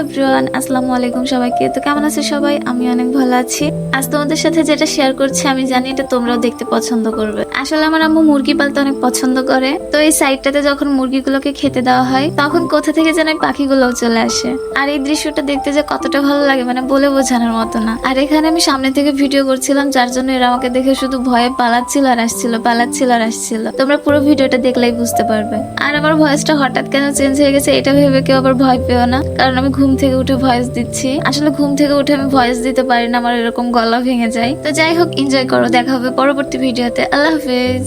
Everyone, আসসালামু আলাইকুম সবাইকে। তো কেমন আছে সবাই? আমি অনেক ভালো আছি। আজ তোমাদের সাথে যেটা শেয়ার করছি আমি জানি এটা তোমরাও দেখতে পছন্দ করবে। আসলে আমার আম্মু মুরগি পালতে অনেক পছন্দ করে। তো এই সাইডটাতে যখন মুরগিগুলোকে খেতে দেওয়া হয় তখন কোথা থেকে যেন এই পাখিগুলোও চলে আসে। আর এই দৃশ্যটা দেখতে যে কতটা ভালো লাগে মানে বলে বোঝানোর মতো না। আর এখানে আমি সামনে থেকে ভিডিও করছিলাম, যার জন্য এরা আমাকে দেখে শুধু ভয়ে পালাচ্ছিল আর আসছিল, পালাচ্ছিল আর আসছিল। তোমরা পুরো ভিডিওটা দেখলেই বুঝতে পারবে। আর আমার ভয়েসটা হঠাৎ কেন চেঞ্জ হয়ে গেছে এটা ভেবে কেউ আবার ভয় পেও না, কারণ আমি ঘুম থেকে উঠে ভয়েস দিচ্ছি। আসলে ঘুম থেকে উঠে আমি ভয়েস দিতে পারি না, আমার এরকম গলা ভেঙে যায়। তো যাই হোক, এনজয় করো, দেখা হবে পরবর্তী ভিডিওতে। আল্লাহ হাফেজ।